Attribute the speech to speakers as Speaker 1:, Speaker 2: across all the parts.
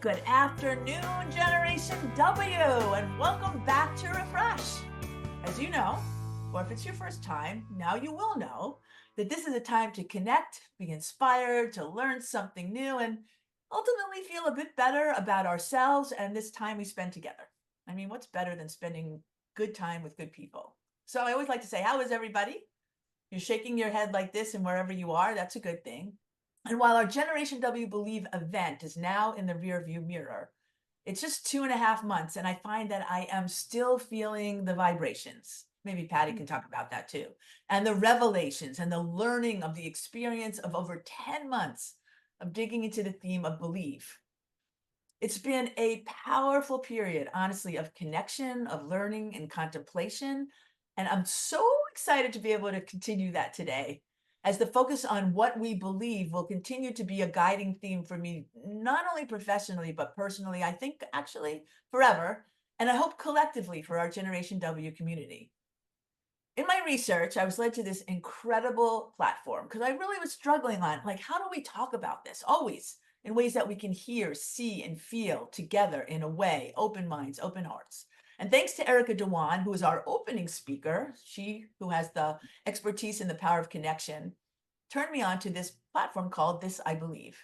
Speaker 1: Good afternoon, Generation W, and welcome back to Refresh. As you know, or if it's your first time, now you will know that this is a time to connect, be inspired, to learn something new, and ultimately feel a bit better about ourselves and this time we spend together. I mean, what's better than spending good time with good people? So I always like to say, how is everybody? You're shaking your head like this and wherever you are, that's a good thing. And while our Generation W Believe event is now in the rearview mirror, it's just 2.5 months, and I find that I am still feeling the vibrations. Maybe Patty can talk about that too. And the revelations and the learning of the experience of over 10 months of digging into the theme of belief. It's been a powerful period, honestly, of connection, of learning and contemplation. And I'm so excited to be able to continue that today, as the focus on what we believe will continue to be a guiding theme for me, not only professionally, but personally, I think actually forever. And I hope collectively for our Generation W community. In my research, I was led to this incredible platform because I really was struggling on, like, how do we talk about this always in ways that we can hear, see, and feel together in a way, open minds, open hearts. And thanks to Erica Dewan, who is our opening speaker, she who has the expertise in the power of connection, turned me on to this platform called This I Believe.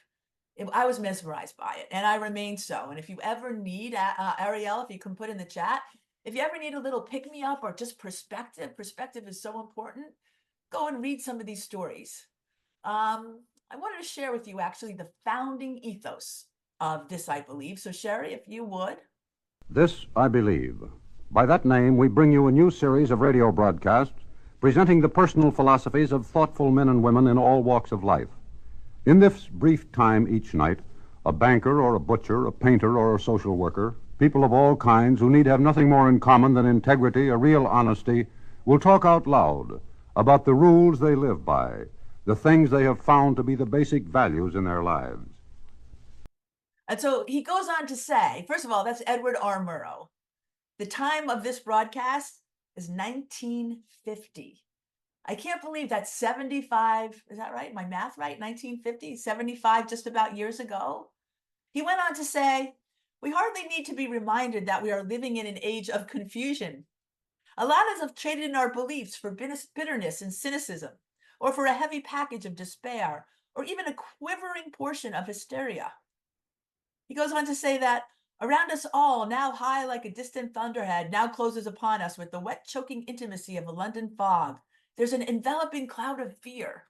Speaker 1: I was mesmerized by it, and I remain so. And if you ever need, Ariel, if you can put in the chat, if you ever need a little pick me up or just perspective is so important. Go and read some of these stories. I wanted to share with you actually the founding ethos of This I Believe. So Sherry, if you would.
Speaker 2: This I Believe. By that name, we bring you a new series of radio broadcasts presenting the personal philosophies of thoughtful men and women in all walks of life. In this brief time each night, a banker or a butcher, a painter or a social worker, people of all kinds who need have nothing more in common than integrity, a real honesty, will talk out loud about the rules they live by, the things they have found to be the basic values in their lives.
Speaker 1: And so he goes on to say, first of all, that's Edward R. Murrow. The time of this broadcast is 1950. I can't believe that's 75, is that right? My math right? 1950, 75, just about years ago. He went on to say, we hardly need to be reminded that we are living in an age of confusion. A lot of us have traded in our beliefs for bitterness and cynicism, or for a heavy package of despair, or even a quivering portion of hysteria. He goes on to say that around us all, now high like a distant thunderhead, now closes upon us with the wet, choking intimacy of a London fog. There's an enveloping cloud of fear.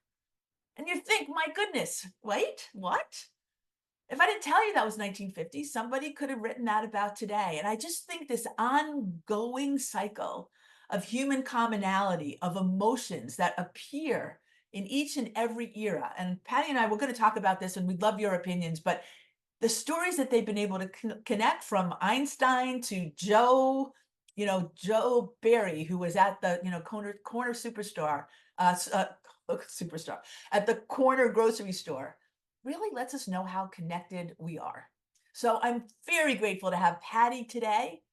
Speaker 1: And you think, my goodness, wait, what? If I didn't tell you that was 1950, somebody could have written that about today. And I just think this ongoing cycle of human commonality, of emotions that appear in each and every era. And Patty and I, we're going to talk about this, and we'd love your opinions, but the stories that they've been able to connect, from Einstein to Joe Barry, who was at the, corner superstar, superstar at the corner grocery store, really lets us know how connected we are. So I'm very grateful to have Patty today.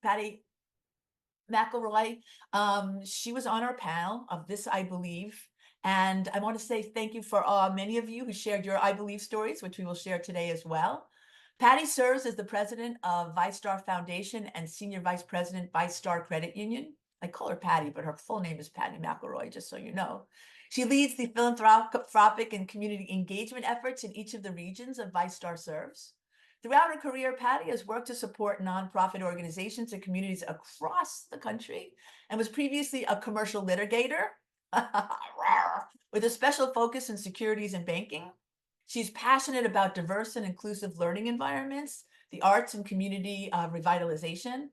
Speaker 1: Patty McElroy, she was on our panel of This I Believe. And I want to say thank you for many of you who shared your I Believe stories, which we will share today as well. Patty serves as the president of VyStar Foundation and senior vice president, VyStar Credit Union. I call her Patty, but her full name is Patty McElroy, just so you know. She leads the philanthropic and community engagement efforts in each of the regions of VyStar serves. Throughout her career, Patty has worked to support nonprofit organizations and communities across the country, and was previously a commercial litigator with a special focus in securities and banking. She's passionate about diverse and inclusive learning environments, the arts and community revitalization.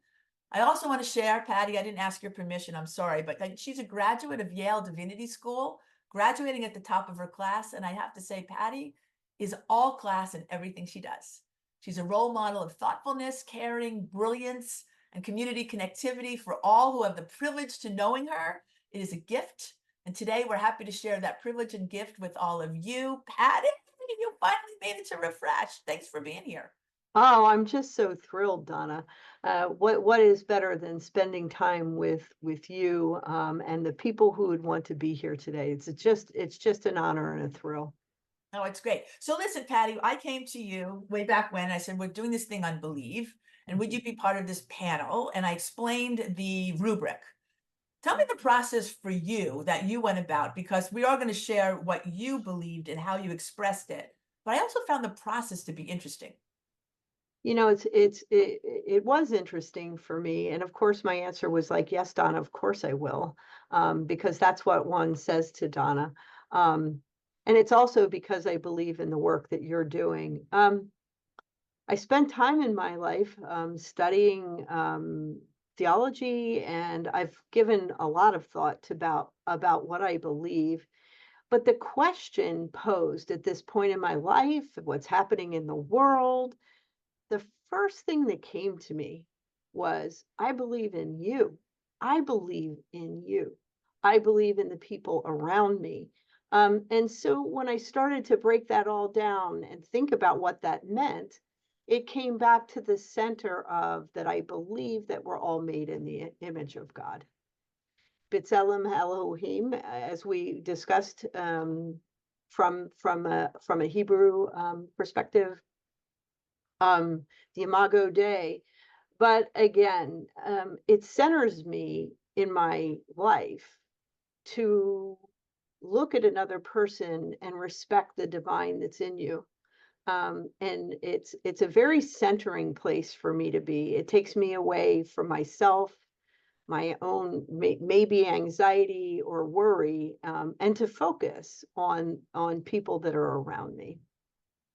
Speaker 1: I also want to share, Patty, I didn't ask your permission, I'm sorry, but she's a graduate of Yale Divinity School, graduating at the top of her class. And I have to say, Patty is all class in everything she does. She's a role model of thoughtfulness, caring, brilliance, and community connectivity for all who have the privilege to knowing her. It is a gift. And today we're happy to share that privilege and gift with all of you. Patty, you finally made it to Refresh. Thanks for being here.
Speaker 3: Oh, I'm just so thrilled, Donna. What is better than spending time with you and the people who would want to be here today? It's just an honor and a thrill.
Speaker 1: Oh, it's great. So listen, Patty, I came to you way back when I said, we're doing this thing on Believe, and would you be part of this panel? And I explained the rubric. Tell me the process for you that you went about, because we are going to share what you believed and how you expressed it. But I also found the process to be interesting.
Speaker 3: It was interesting for me, and of course, my answer was like, "Yes, Donna, of course I will," because that's what one says to Donna, and it's also because I believe in the work that you're doing. I spent time in my life studying theology, and I've given a lot of thought to about what I believe. But the question posed at this point in my life, what's happening in the world, the first thing that came to me was, I believe in you. I believe in you. I believe in the people around me. And so when I started to break that all down and think about what that meant, it came back to the center of that I believe that we're all made in the image of God. B'Tselem Elohim, as we discussed from a Hebrew perspective, the Imago Dei. But again, it centers me in my life to look at another person and respect the divine that's in you. And it's a very centering place for me to be. It takes me away from myself, my own maybe anxiety or worry, and to focus on people that are around me.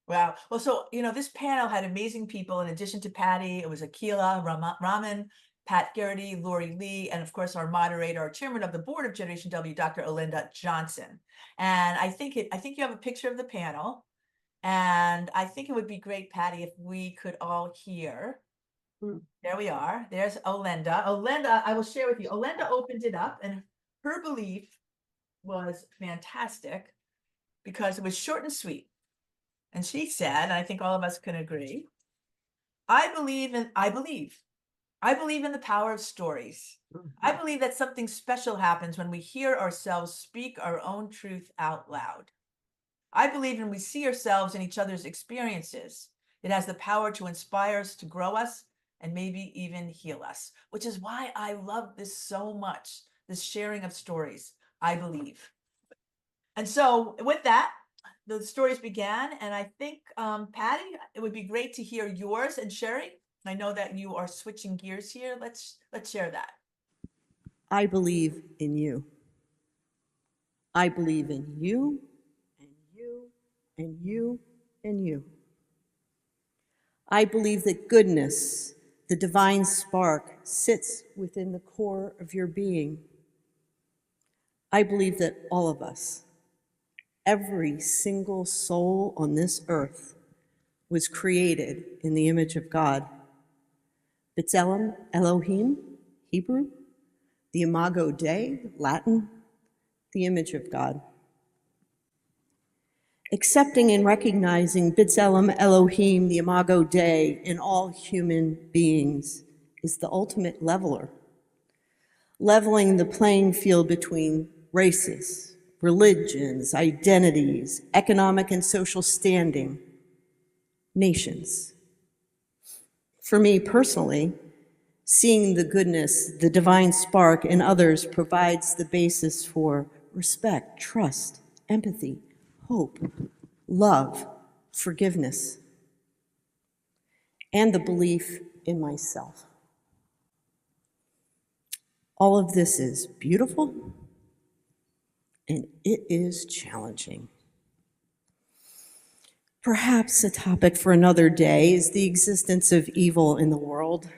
Speaker 1: Wow. Well, so, this panel had amazing people. In addition to Patty, it was Akila Raman, Pat Garrity, Lori Lee, and of course, our moderator, our chairman of the board of Generation W, Dr. Olinda Johnson. And I think you have a picture of the panel. And I think it would be great, Patty, if we could all hear.
Speaker 3: Mm.
Speaker 1: There we are. There's Olinda. Olinda, I will share with you. Olinda opened it up, and her belief was fantastic because it was short and sweet. And she said, and I think all of us can agree, I believe in the power of stories. I
Speaker 3: Mhm.
Speaker 1: believe that something special happens when we hear ourselves speak our own truth out loud. I believe when we see ourselves in each other's experiences, it has the power to inspire us, to grow us, and maybe even heal us, which is why I love this so much, this sharing of stories, I believe. And so with that, the stories began, and I think, Patty, it would be great to hear yours, and Sherry, I know that you are switching gears here. Let's share that.
Speaker 4: I believe in you. I believe in you, and you, and you, and you. I believe that goodness, the divine spark, sits within the core of your being. I believe that all of us, every single soul on this earth, was created in the image of God. B'Tselem Elohim, Hebrew, the Imago Dei, Latin, the image of God. Accepting and recognizing B'Tselem Elohim, the Imago Dei, in all human beings is the ultimate leveler, leveling the playing field between races, religions, identities, economic and social standing, nations. For me personally, seeing the goodness, the divine spark in others provides the basis for respect, trust, empathy, hope, love, forgiveness, and the belief in myself. All of this is beautiful, and it is challenging. Perhaps a topic for another day is the existence of evil in the world.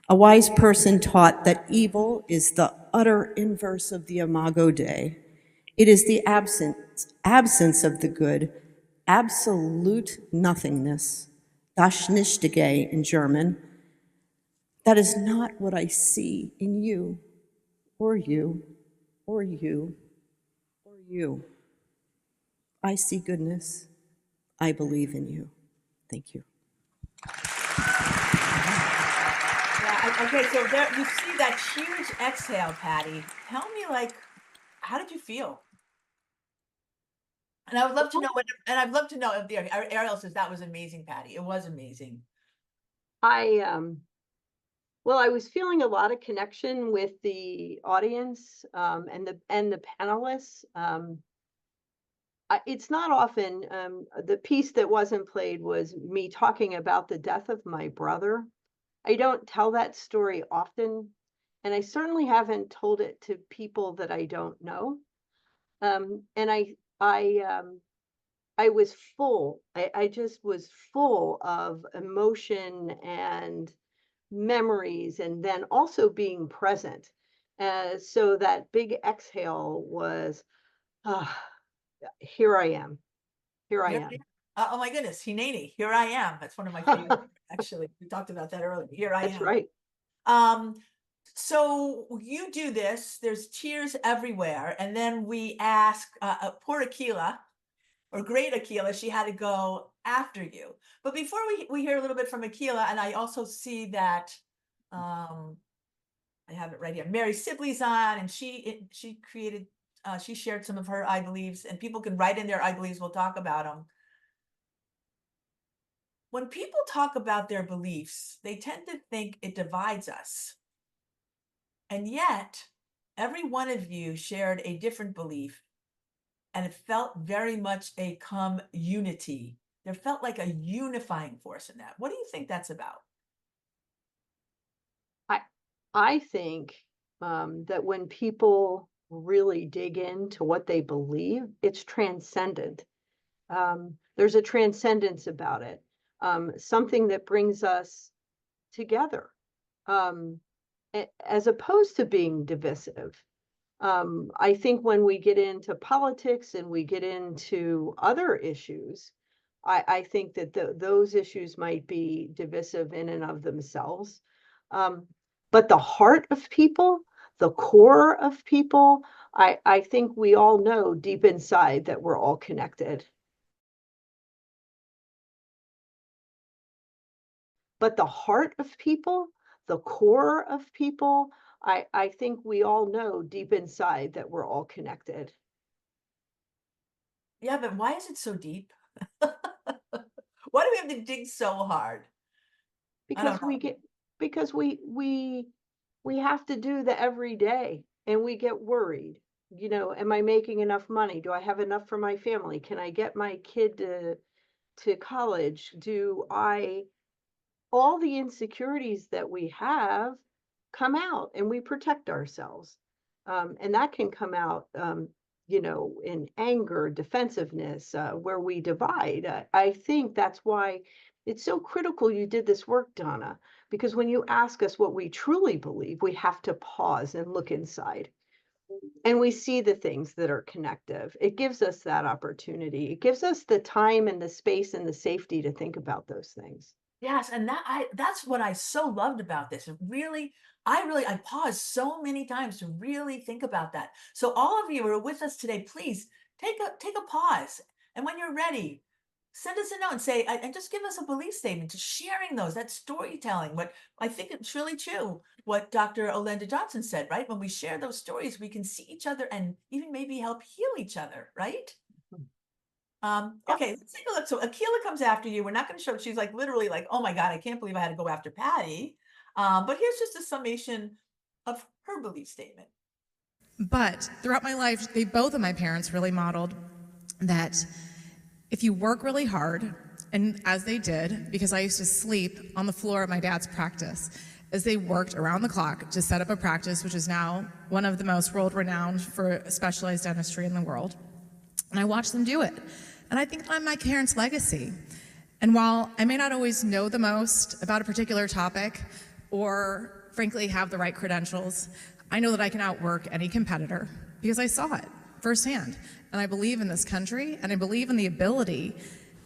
Speaker 4: A wise person taught that evil is the utter inverse of the Imago Dei. It is the absence of the good, absolute nothingness, das Nichtige in German. That is not what I see in you, or you, or you, or you. I see goodness. I believe in you. Thank you.
Speaker 1: Yeah, okay, so there you see that huge exhale, Patty. Tell me, how did you feel? And I would love to know and I'd love to know if Ariel says that was amazing, Patty. It was amazing.
Speaker 3: Well, I was feeling a lot of connection with the audience, and the panelists. It's not often, the piece that wasn't played was me talking about the death of my brother. I don't tell that story often, and I certainly haven't told it to people that I don't know. And I was full. I just was full of emotion and memories, and then also being present. So that big exhale was, ah, here I am. Here I
Speaker 1: Here
Speaker 3: am.
Speaker 1: oh my goodness, Hineni, here I am. That's one of my favorites, actually. We talked about that earlier. Here I
Speaker 3: That's
Speaker 1: am.
Speaker 3: right.
Speaker 1: So you do this, there's tears everywhere, and then we ask poor Akila, or great Akila, she had to go after you. But before we hear a little bit from Akila, and I also see that I have it right here. Mary Sibley's on, and she created, she shared some of her I believes, and people can write in their I believes. We'll talk about them. When people talk about their beliefs, they tend to think it divides us. And yet, every one of you shared a different belief, and it felt very much a unity. There felt like a unifying force in that. What do you think that's about?
Speaker 3: I think that when people really dig into what they believe, it's transcendent. There's a transcendence about it, something that brings us together, as opposed to being divisive. I think when we get into politics and we get into other issues, I think that those issues might be divisive in and of themselves. But the heart of people, the core of people, I think we all know deep inside that we're all connected. But the heart of people, the core of people, I think we all know deep inside that we're all connected.
Speaker 1: Yeah, but why is it so deep? Why do we have to dig so hard? I don't
Speaker 3: Because
Speaker 1: know.
Speaker 3: we have to do the everyday, and we get worried. Am I making enough money? Do I have enough for my family? Can I get my kid to college? Do I All the insecurities that we have come out, and we protect ourselves. And that can come out, in anger, defensiveness, where we divide. I think that's why it's so critical you did this work, Donna, because when you ask us what we truly believe, we have to pause and look inside. And we see the things that are connective. It gives us that opportunity. It gives us the time and the space and the safety to think about those things.
Speaker 1: Yes, and that's what I so loved about this. I paused so many times to really think about that. So all of you who are with us today, please take a pause. And when you're ready, send us a note and say, and just give us a belief statement, just sharing those, that storytelling. What I think it's really true, what Dr. Orender Johnson said, right? When we share those stories, we can see each other and even maybe help heal each other, right? Okay, let's take a look. So Akila comes after you. We're not going to show. She's like literally like, oh my God, I can't believe I had to go after Patty. But here's just a summation of her belief statement.
Speaker 5: But throughout my life, both of my parents really modeled that if you work really hard, and as they did, because I used to sleep on the floor of my dad's practice, as they worked around the clock to set up a practice, which is now one of the most world-renowned for specialized dentistry in the world. And I watched them do it. And I think I'm my parents' legacy. And while I may not always know the most about a particular topic or frankly have the right credentials, I know that I can outwork any competitor because I saw it firsthand. And I believe in this country, and I believe in the ability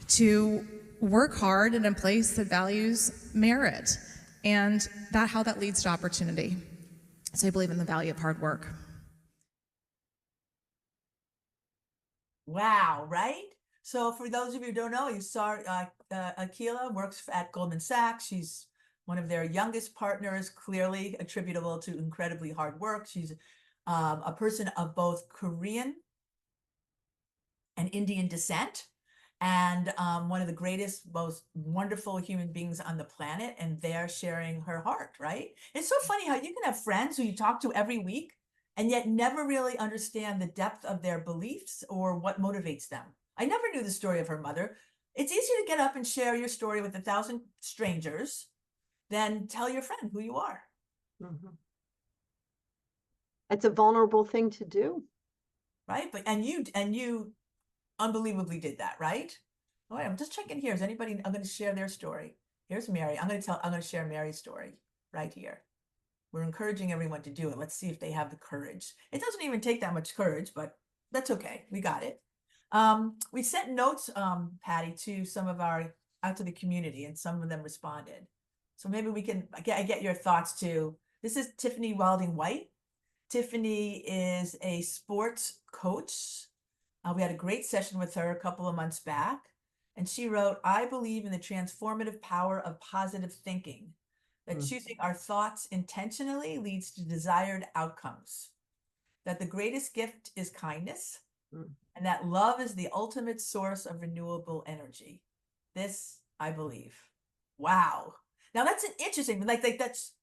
Speaker 5: to work hard in a place that values merit, and how that leads to opportunity. So I believe in the value of hard work.
Speaker 1: Wow, right? So for those of you who don't know, you saw Akila works at Goldman Sachs. She's one of their youngest partners, clearly attributable to incredibly hard work. She's a person of both Korean and Indian descent, and one of the greatest, most wonderful human beings on the planet, and they're sharing her heart, right? It's so funny how you can have friends who you talk to every week and yet never really understand the depth of their beliefs or what motivates them. I never knew the story of her mother. It's easier to get up and share your story with 1,000 strangers than tell your friend who you are.
Speaker 3: Mhm. It's a vulnerable thing to do.
Speaker 1: Right? But and you unbelievably did that, right? All right, I'm just checking here. Is anybody, I'm going to share their story. Here's Mary. I'm going to share Mary's story right here. We're encouraging everyone to do it. Let's see if they have the courage. It doesn't even take that much courage, but that's okay. We got it. We sent notes, Patty, to some of out to the community, and some of them responded. So maybe we can get your thoughts too. This is Tiffany Wilding White. Tiffany is a sports coach. We had a great session with her a couple of months back, and she wrote, I believe in the transformative power of positive thinking, that choosing our thoughts intentionally leads to desired outcomes, that the greatest gift is kindness, and that love is the ultimate source of renewable energy. This I believe. Wow. Now that's an interesting, like that's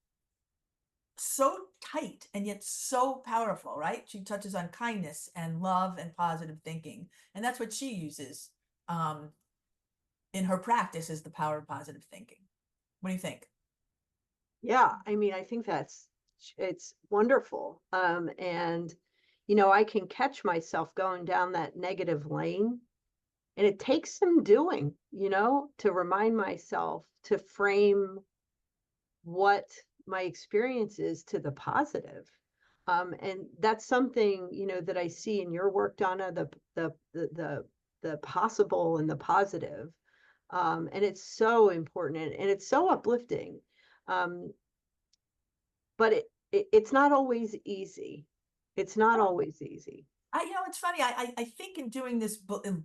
Speaker 1: so tight and yet so powerful, right? She touches on kindness and love and positive thinking. And that's what she uses in her practice, is the power of positive thinking. What do you think?
Speaker 3: Yeah, I mean, I think it's wonderful. And I can catch myself going down that negative lane, and it takes some doing, to remind myself to frame what my experience is to the positive. And that's something, that I see in your work, Donna, the possible and the positive. And it's so important, and it's so uplifting. But it's not always easy. It's not always easy.
Speaker 1: It's funny. I think in doing this,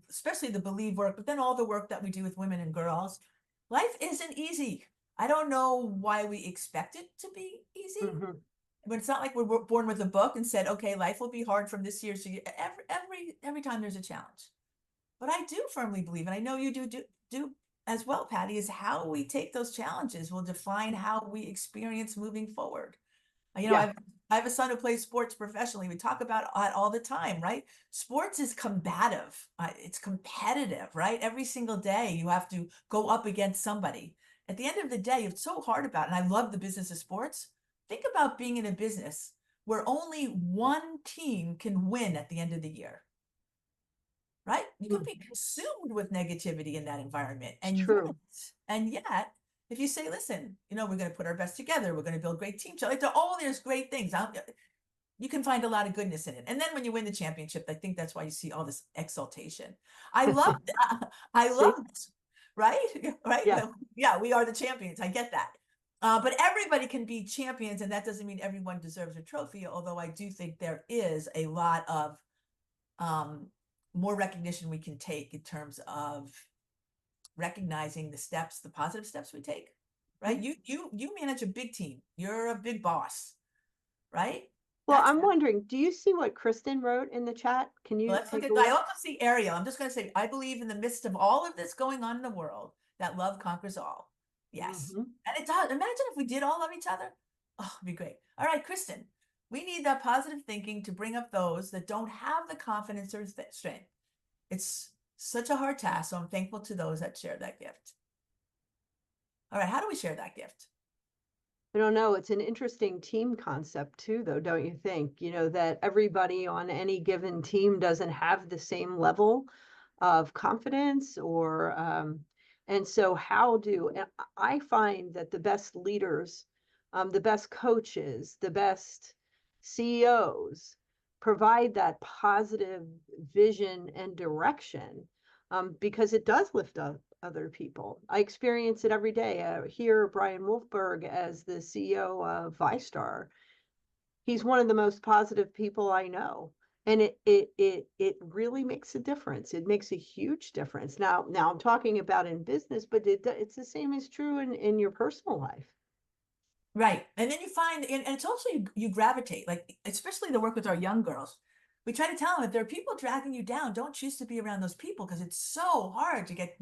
Speaker 1: especially the Believe work, but then all the work that we do with women and girls, life isn't easy. I don't know why we expect it to be easy, but it's not like we're born with a book and said, okay, life will be hard from this year. So every time there's a challenge. But I do firmly believe, and I know you do as well, Patty, is how we take those challenges will define how we experience moving forward.
Speaker 3: Yeah.
Speaker 1: I have a son who plays sports professionally. We talk about it all the time, right? Sports is combative. It's competitive, right? Every single day you have to go up against somebody. At the end of the day, it's so hard about it. And I love the business of sports. Think about being in a business where only one team can win at the end of the year, right? You could be consumed with negativity in that environment. And yet, if you say, listen, we're going to put our best together, we're going to build great teams. So there's great things. You can find a lot of goodness in it. And then when you win the championship, I think that's why you see all this exaltation. I love this, right? Right?
Speaker 3: Yeah.
Speaker 1: Yeah, we are the champions. I get that. But everybody can be champions, and that doesn't mean everyone deserves a trophy, although I do think there is a lot of more recognition we can take in terms of recognizing the positive steps we take, right? You manage a big team. You're a big boss, right?
Speaker 3: Well, I'm wondering, do you see what Kristen wrote in the chat? Can you take a look?
Speaker 1: I also see Ariel. I'm just going to say, I believe in the midst of all of this going on in the world, that love conquers all. Yes. And it does. Imagine if we did all love each other. Oh, it'd be great. All right, Kristen, we need that positive thinking to bring up those that don't have the confidence or strength. It's such a hard task, so I'm thankful to those that share that gift. All right, how do we share that gift?
Speaker 3: I don't know. It's an interesting team concept too, though, don't you think? That everybody on any given team doesn't have the same level of confidence and so and I find that the best leaders, the best coaches, the best CEOs provide that positive vision and direction, because it does lift up other people. I experience it every day. Here, Brian Wolfberg, as the CEO of VyStar, he's one of the most positive people I know, and it really makes a difference. It makes a huge difference. Now I'm talking about in business, but it's the same is true in your personal life.
Speaker 1: Right. And then you find, and it's also you gravitate, like, especially the work with our young girls. we try to tell them if there are people dragging you down, don't choose to be around those people because it's so hard to get,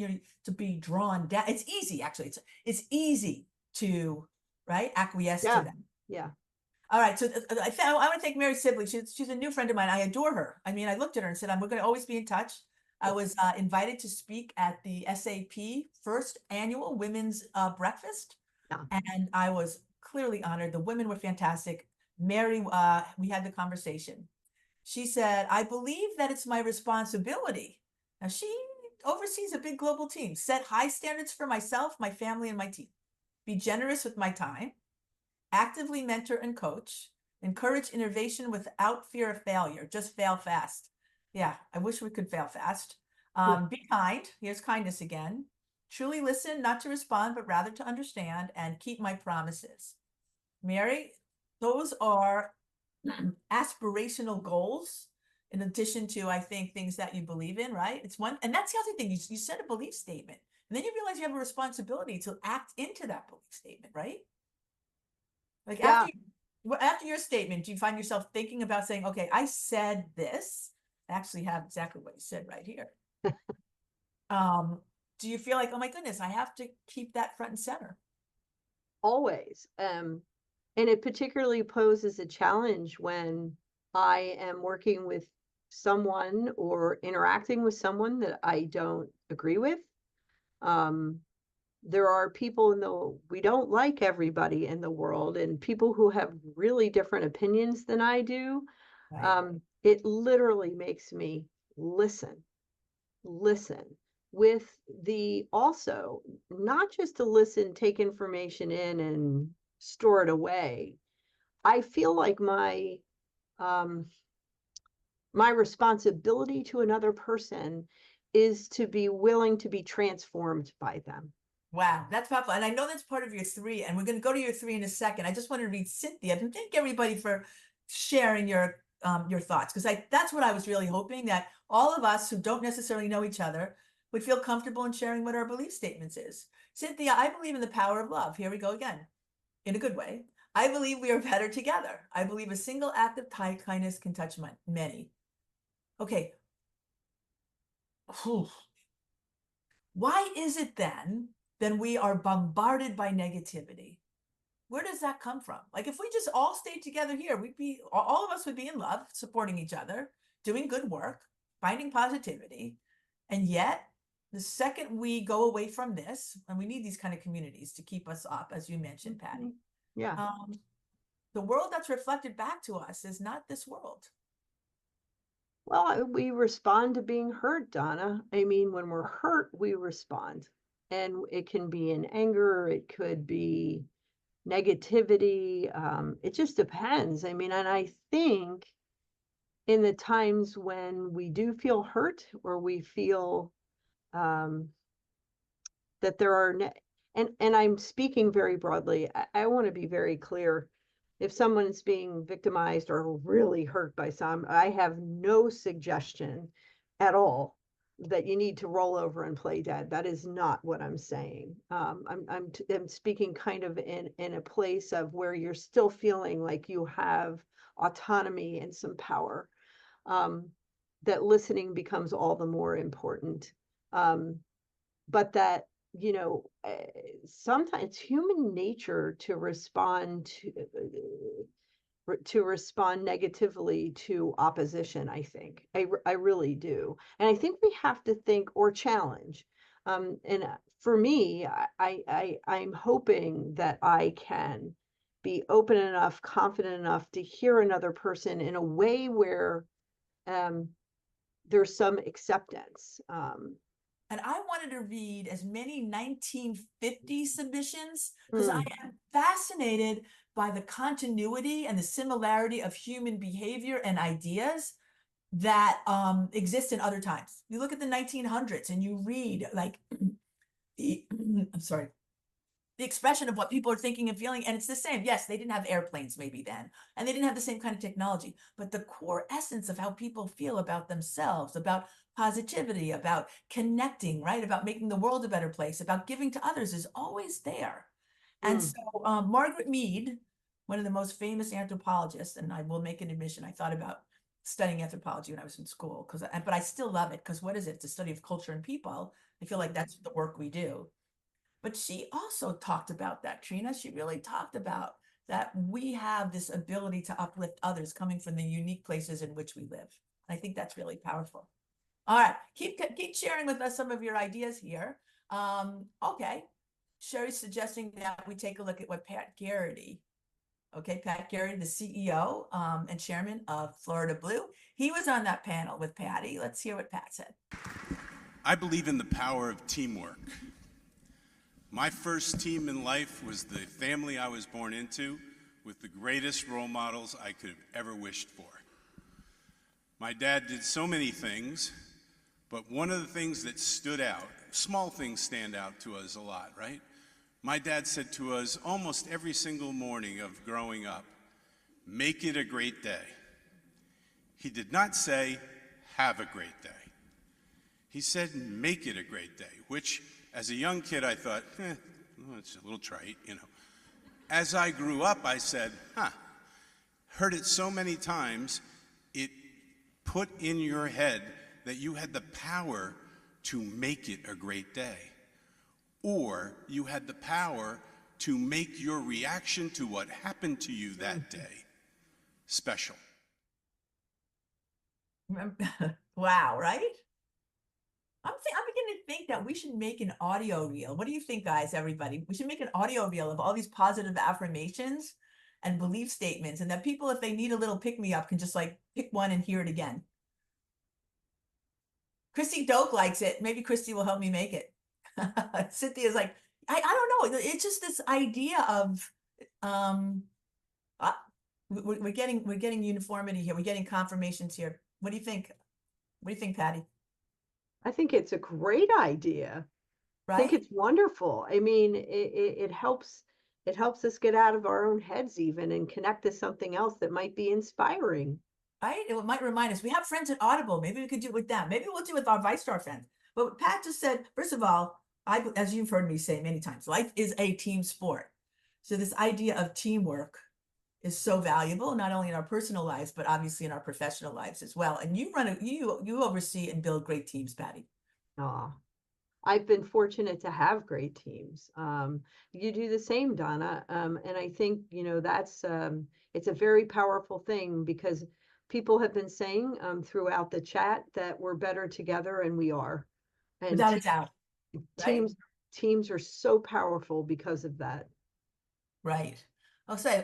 Speaker 1: to be drawn down. It's easy, actually. It's easy to, right, acquiesce to
Speaker 3: Yeah.
Speaker 1: them.
Speaker 3: Yeah.
Speaker 1: All right, so I want to thank Mary Sibley. She's a new friend of mine. I adore her. I mean, I looked at her and said, we're going to always be in touch. I was invited to speak at the SAP first annual women's breakfast.
Speaker 3: Yeah.
Speaker 1: And I was clearly honored. The women were fantastic. Mary, we had the conversation. She said, I believe that it's my responsibility. Now, she oversees a big global team, set high standards for myself, my family, and my team. Be generous with my time, actively mentor and coach, encourage innovation without fear of failure. Just fail fast. Yeah, I wish we could fail fast. Be kind. Here's kindness again. Truly listen, not to respond, but rather to understand, and keep my promises. Mary, those are aspirational goals in addition to, I think, things that you believe in, right? It's one, and that's the other thing. You said a belief statement, and then you realize you have a responsibility to act into that belief statement, right? Like
Speaker 3: Yeah.
Speaker 1: after your statement, do you find yourself thinking about saying, okay, I said this? I actually have exactly what you said right here. Do you feel like, oh my goodness, I have to keep that front and center?
Speaker 3: Always. And it particularly poses a challenge when I am working with someone or interacting with someone that I don't agree with. There are people we don't like everybody in the world, and people who have really different opinions than I do.
Speaker 1: Right.
Speaker 3: It literally makes me listen with the also not just to listen, take information in and store it away. I feel like um, my responsibility to another person is to be willing to be transformed by them.
Speaker 1: Wow, that's powerful. And I know that's part of your three, and we're going to go to your three in a second. I just want to read Cynthia and thank everybody for sharing your thoughts, because that's what I was really hoping, that all of us who don't necessarily know each other would feel comfortable in sharing what our belief statements is. Cynthia, I believe in the power of love. Here we go again, in a good way. I believe we are better together. I believe a single act of kindness can touch many. Okay. Whew. Why is it then we are bombarded by negativity? Where does that come from? Like, if we just all stayed together here, all of us would be in love, supporting each other, doing good work, finding positivity. And yet, the second we go away from this, and we need these kind of communities to keep us up, as you mentioned, Patty,
Speaker 3: Yeah.
Speaker 1: the world that's reflected back to us is not this world.
Speaker 3: Well, we respond to being hurt, Donna. I mean, when we're hurt, we respond. And it can be in anger, it could be negativity. It just depends. I mean, and I think in the times when we do feel hurt or we feel that there are, and I'm speaking very broadly, I want to be very clear. If someone is being victimized or really hurt by I have no suggestion at all that you need to roll over and play dead. That is not what I'm saying. I'm speaking kind of in a place of where you're still feeling like you have autonomy and some power. That listening becomes all the more important. But that, sometimes it's human nature to respond negatively to opposition. I think I really do, and I think we have to think or challenge. And for me, I'm hoping that I can be open enough, confident enough to hear another person in a way where there's some acceptance.
Speaker 1: And I wanted to read as many 1950 submissions because I am fascinated by the continuity and the similarity of human behavior and ideas that exist in other times. You look at the 1900s and you read like I'm sorry, the expression of what people are thinking and feeling, and it's the same. Yes, they didn't have airplanes maybe then, and they didn't have the same kind of technology, but the core essence of how people feel about themselves, about positivity, about connecting, right, about making the world a better place, about giving to others is always there. And so Margaret Mead, one of the most famous anthropologists, and I will make an admission, I thought about studying anthropology when I was in school, but I still love it because what is it? It's a study of culture and people. I feel like that's the work we do. But she also talked about that, Trina. She really talked about that we have this ability to uplift others coming from the unique places in which we live. I think that's really powerful. All right, keep sharing with us some of your ideas here. Okay, Sherry's suggesting that we take a look at what Pat Garrity, okay, Pat Garrity, the CEO and chairman of Florida Blue. He was on that panel with Patty. Let's hear what Pat said.
Speaker 6: I believe in the power of teamwork. My first team in life was the family I was born into, with the greatest role models I could have ever wished for. My dad did so many things, but one of the things that stood out, small things stand out to us a lot, right? My dad said to us almost every single morning of growing up, make it a great day. He did not say, have a great day. He said, make it a great day, which as a young kid, I thought, it's a little trite, you know. As I grew up, I said, heard it so many times, it put in your head that you had the power to make it a great day. Or you had the power to make your reaction to what happened to you that day special.
Speaker 1: Wow, right? I'm beginning to think that we should make an audio reel. What do you think, guys, everybody? We should make an audio reel of all these positive affirmations and belief statements, and that people, if they need a little pick-me-up, can just like pick one and hear it again. Christy Doak likes it. Maybe Christy will help me make it. Cynthia's like, I don't know. It's just this idea of we're getting uniformity here. We're getting confirmations here. What do you think? What do you think, Patty?
Speaker 3: I think it's a great idea.
Speaker 1: Right?
Speaker 3: I think it's wonderful. I mean, it helps us get out of our own heads even and connect to something else that might be inspiring.
Speaker 1: Right? It might remind us. We have friends at Audible. Maybe we could do it with them. Maybe we'll do it with our VyStar friends. But what Pat just said, first of all, as you've heard me say many times, life is a team sport. So this idea of teamwork is so valuable, not only in our personal lives, but obviously in our professional lives as well. And you oversee and build great teams, Patty.
Speaker 3: I've been fortunate to have great teams. You do the same, Donna. And I think, that's, it's a very powerful thing because people have been saying throughout the chat that we're better together, and we are. And
Speaker 1: without a doubt.
Speaker 3: Teams are so powerful because of that.
Speaker 1: Right. I'll say,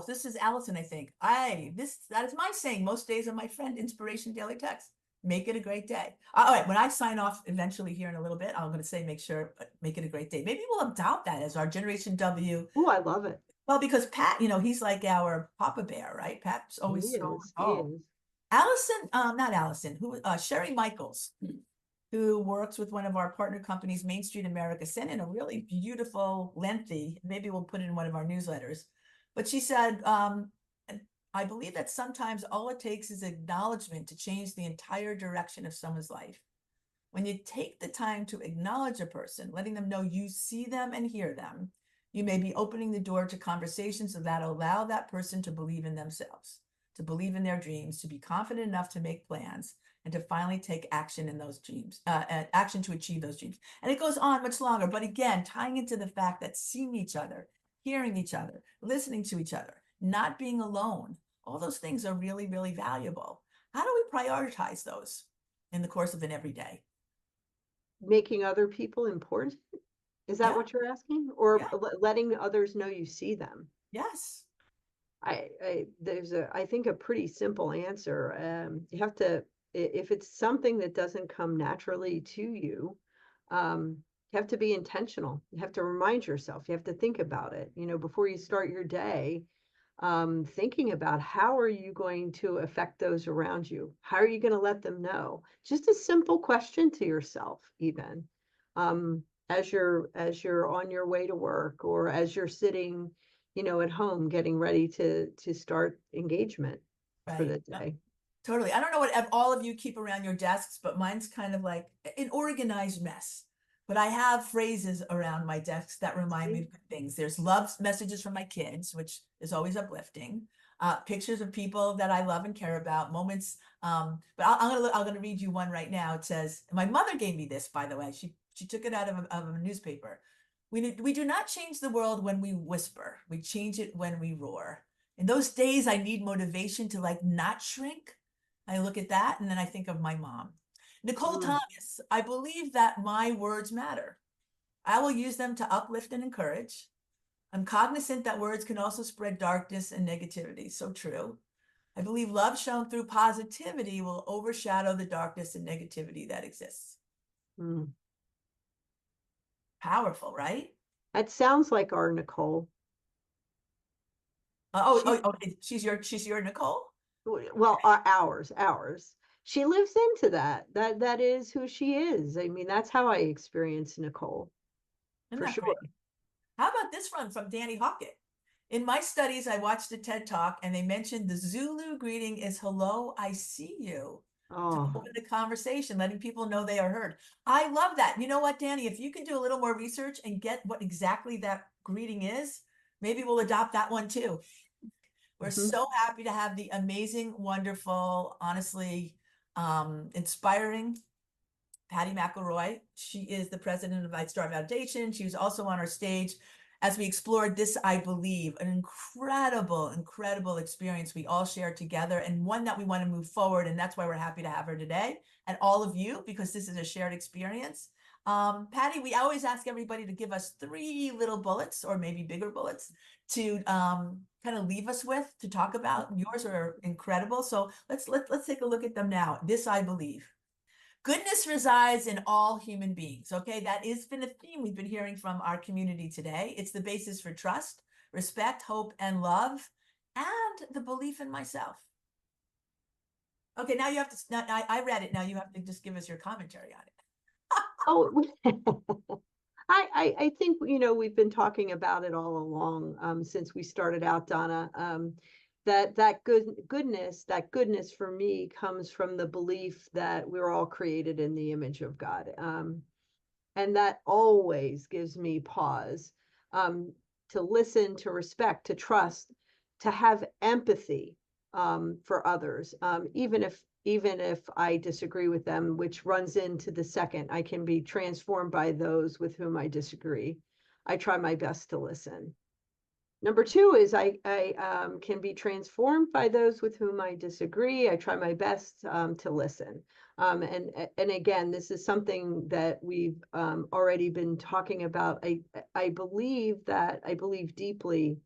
Speaker 1: this is Allison, I think. That is my saying most days of my friend, Inspiration Daily Text. Make it a great day. All right, when I sign off eventually here in a little bit, I'm going to say, make it a great day. Maybe we'll adopt that as our Generation W.
Speaker 3: Oh, I love it.
Speaker 1: Well, because Pat, he's like our Papa Bear, right? Pat's always
Speaker 3: He is.
Speaker 1: Allison, not Allison, Sherry Michaels, who works with one of our partner companies, Main Street America, sent in a really beautiful, lengthy, maybe we'll put it in one of our newsletters. But she said, I believe that sometimes all it takes is acknowledgement to change the entire direction of someone's life. When you take the time to acknowledge a person, letting them know you see them and hear them, you may be opening the door to conversations that allow that person to believe in themselves, to believe in their dreams, to be confident enough to make plans, and to finally take action in those dreams, action to achieve those dreams. And it goes on much longer, but again, tying into the fact that seeing each other, hearing each other, listening to each other, not being alone, all those things are really, really valuable. How do we prioritize those in the course of an everyday?
Speaker 3: Making other people important? Is that what you're asking? Or letting others know you see them?
Speaker 1: Yes.
Speaker 3: There's I think a pretty simple answer. You have to, if it's something that doesn't come naturally to you, you have to be intentional. You have to remind yourself, you have to think about it, before you start your day, thinking about how are you going to affect those around you? How are you going to let them know? Just a simple question to yourself, even, as you're on your way to work, or as you're sitting, at home getting ready to start engagement for the day.
Speaker 1: Totally. I don't know what all of you keep around your desks, but mine's kind of like an organized mess. but I have phrases around my desk that remind me of good things. There's love messages from my kids, which is always uplifting. Pictures of people that I love and care about, moments. But I'm gonna read you one right now. It says, my mother gave me this, by the way. She took it out of a newspaper. We do not change the world when we whisper. We change it when we roar. In those days, I need motivation to like not shrink. I look at that and then I think of my mom. Nicole Thomas, I believe that my words matter. I will use them to uplift and encourage. I'm cognizant that words can also spread darkness and negativity. So true. I believe love shown through positivity will overshadow the darkness and negativity that exists.
Speaker 3: Mm.
Speaker 1: Powerful, right?
Speaker 3: That sounds like our Nicole.
Speaker 1: She's your Nicole?
Speaker 3: Well, ours. She lives into that. That is who she is. I mean, that's how I experience Nicole,
Speaker 1: Isn't
Speaker 3: for
Speaker 1: that
Speaker 3: sure.
Speaker 1: great? How about this one from Danny Hockett? In my studies, I watched a TED Talk and they mentioned the Zulu greeting is hello, I see you. To
Speaker 3: Oh,
Speaker 1: open the conversation, letting people know they are heard. I love that. You know what, Danny? If you can do a little more research and get what exactly that greeting is, maybe we'll adopt that one too. We're so happy to have the amazing, wonderful, honestly, inspiring Patty McElroy. She is the president of VyStar Foundation. She was also on our stage as we explored this, I believe, an incredible, incredible experience we all shared together and one that we want to move forward. And that's why we're happy to have her today and all of you, because this is a shared experience. Patty, we always ask everybody to give us 3 little bullets or maybe bigger bullets to kind of leave us with to talk about. Yours are incredible. So let's take a look at them now. This, I believe. Goodness resides in all human beings. Okay, that has been a theme we've been hearing from our community today. It's the basis for trust, respect, hope, and love, and the belief in myself. Okay, now you have to, I read it. Now you have to just give us your commentary on it.
Speaker 3: oh, I think, we've been talking about it all along, since we started out, Donna. That goodness for me comes from the belief that we're all created in the image of God. And that always gives me pause, to listen, to respect, to trust, to have empathy, for others, even if I disagree with them, which runs into the second. I can be transformed by those with whom I disagree. I try my best to listen. Number 2 is I can be transformed by those with whom I disagree. I try my best to listen. And again, this is something that we've already been talking about. I believe deeply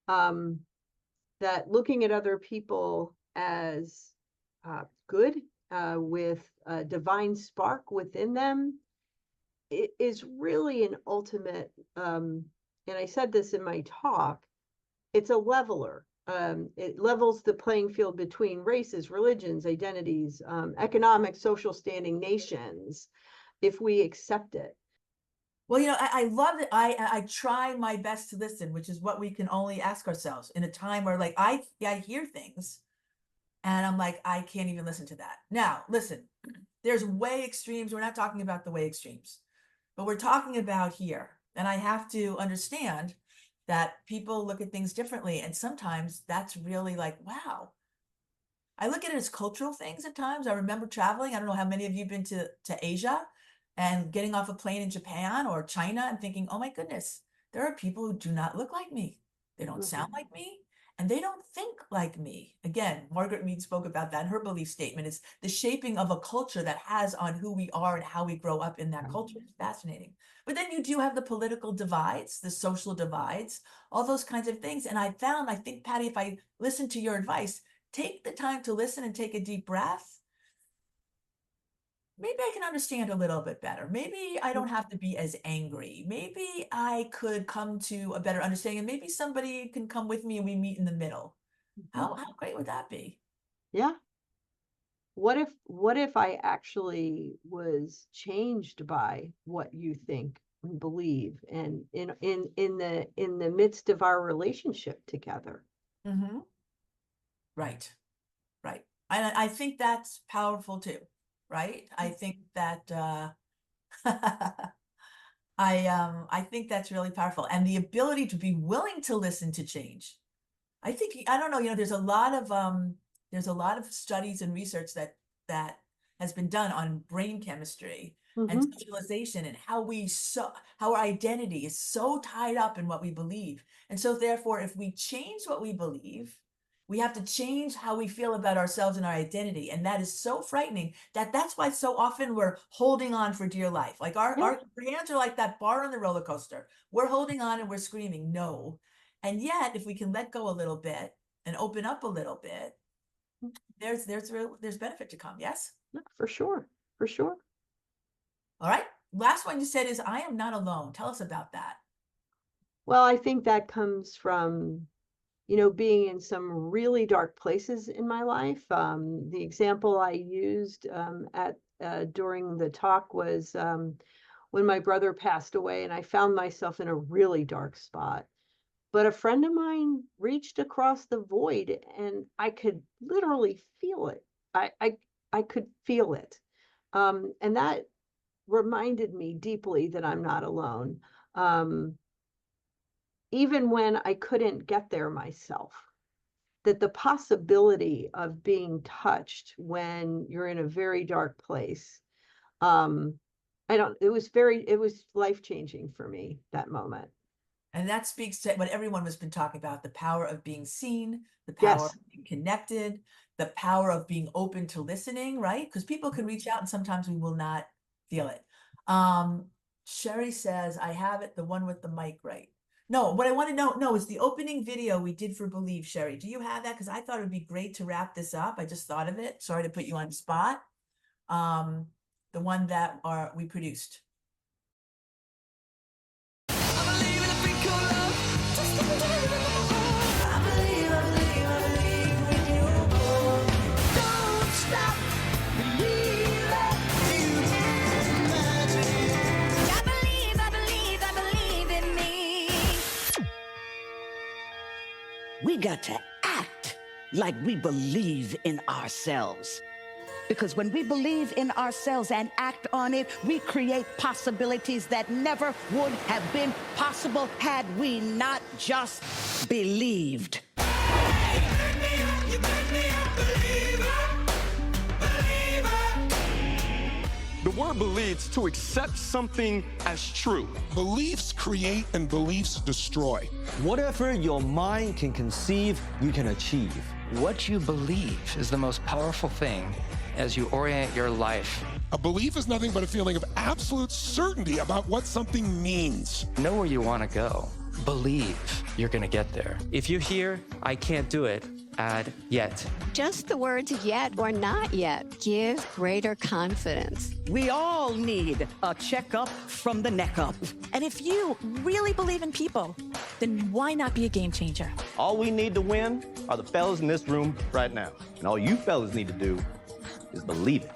Speaker 3: that looking at other people as good, with a divine spark within them, it is really an ultimate, and I said this in my talk, it's a leveler. It levels the playing field between races, religions, identities, economic, social standing, nations, if we accept it.
Speaker 1: Well, I love it. I try my best to listen, which is what we can only ask ourselves in a time where like I hear things and I'm like, I can't even listen to that. Now, listen, there's way extremes. We're not talking about the way extremes, but we're talking about here. And I have to understand that people look at things differently. And sometimes that's really like, wow. I look at it as cultural things at times. I remember traveling. I don't know how many of you have been to Asia and getting off a plane in Japan or China and thinking, oh my goodness, there are people who do not look like me. They don't sound like me and they don't think like me. Again, Margaret Mead spoke about that in her belief statement. It's the shaping of a culture that has on who we are and how we grow up in that culture. It's fascinating. But then you do have the political divides, the social divides, all those kinds of things. And I think, Patty, if I listen to your advice, take the time to listen and take a deep breath. Maybe I can understand a little bit better. Maybe I don't have to be as angry. Maybe I could come to a better understanding and maybe somebody can come with me and we meet in the middle. How great would that be?
Speaker 3: Yeah. What if I actually was changed by what you think and believe, and in the midst of our relationship together?
Speaker 1: Mm-hmm. Right. I think that's powerful too. Right. I think that I think that's really powerful, and the ability to be willing to listen to change. I think, I don't know, there's a lot of studies and research that has been done on brain chemistry and socialization, and how our identity is so tied up in what we believe. And so therefore, if we change what we believe, we have to change how we feel about ourselves and our identity. And that is so frightening that's why so often we're holding on for dear life. Like our hands are like that bar on the roller coaster. We're holding on and we're screaming, no. And yet, if we can let go a little bit and open up a little bit, there's benefit to come. Yes?
Speaker 3: Yeah, for sure. For sure.
Speaker 1: All right. Last one you said is, I am not alone. Tell us about that.
Speaker 3: Well, I think that comes from, being in some really dark places in my life. The example I used during the talk was when my brother passed away, and I found myself in a really dark spot. But a friend of mine reached across the void, and I could literally feel it. I could feel it. And that reminded me deeply that I'm not alone. Even when I couldn't get there myself, that the possibility of being touched when you're in a very dark place, it was life-changing for me, that moment.
Speaker 1: And that speaks to what everyone has been talking about, the power of being seen, the power of being connected, the power of being open to listening, right? Because people can reach out and sometimes we will not feel it. Sherry says, I have it, the one with the mic, right? No, what I want to know is the opening video we did for Believe, Sherry. Do you have that? Because I thought it would be great to wrap this up. I just thought of it. Sorry to put you on the spot. The one that we produced.
Speaker 7: We got to act like we believe in ourselves. Because when we believe in ourselves and act on it, we create possibilities that never would have been possible had we not just believed.
Speaker 8: The word believes to accept something as true.
Speaker 9: Beliefs create and beliefs destroy.
Speaker 10: Whatever your mind can conceive, you can achieve.
Speaker 11: What you believe is the most powerful thing as you orient your life.
Speaker 9: A belief is nothing but a feeling of absolute certainty about what something means.
Speaker 11: Know where you want to go. Believe you're going to get there.
Speaker 10: If you hear, I can't do it, add yet.
Speaker 12: Just the words yet or not yet give greater confidence.
Speaker 7: We all need a checkup from the neck up.
Speaker 13: And if you really believe in people, then why not be a game changer?
Speaker 10: All we need to win are the fellas in this room right now. And all you fellas need to do is believe it.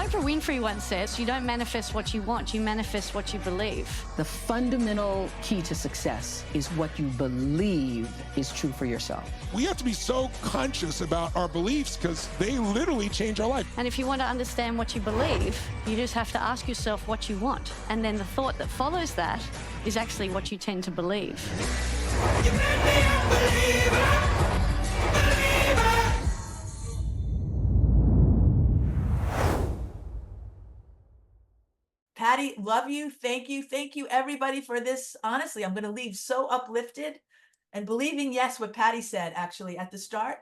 Speaker 12: Oprah Winfrey once says, you don't manifest what you want, you manifest what you believe.
Speaker 14: The fundamental key to success is what you believe is true for yourself.
Speaker 9: We have to be so conscious about our beliefs because they literally change our life.
Speaker 12: And if you want to understand what you believe, you just have to ask yourself what you want. And then the thought that follows that is actually what you tend to believe. You made me a believer.
Speaker 1: Patty, love you. Thank you. Thank you, everybody, for this. Honestly, I'm going to leave so uplifted and believing, yes, what Patty said, actually, at the start.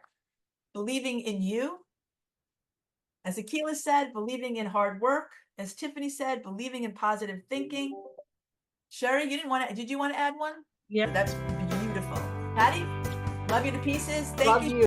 Speaker 1: Believing in you. As Akila said, believing in hard work. As Tiffany said, believing in positive thinking. Sherry, did you want to add one?
Speaker 3: Yeah.
Speaker 1: That's beautiful. Patty, love you to pieces. Thank you.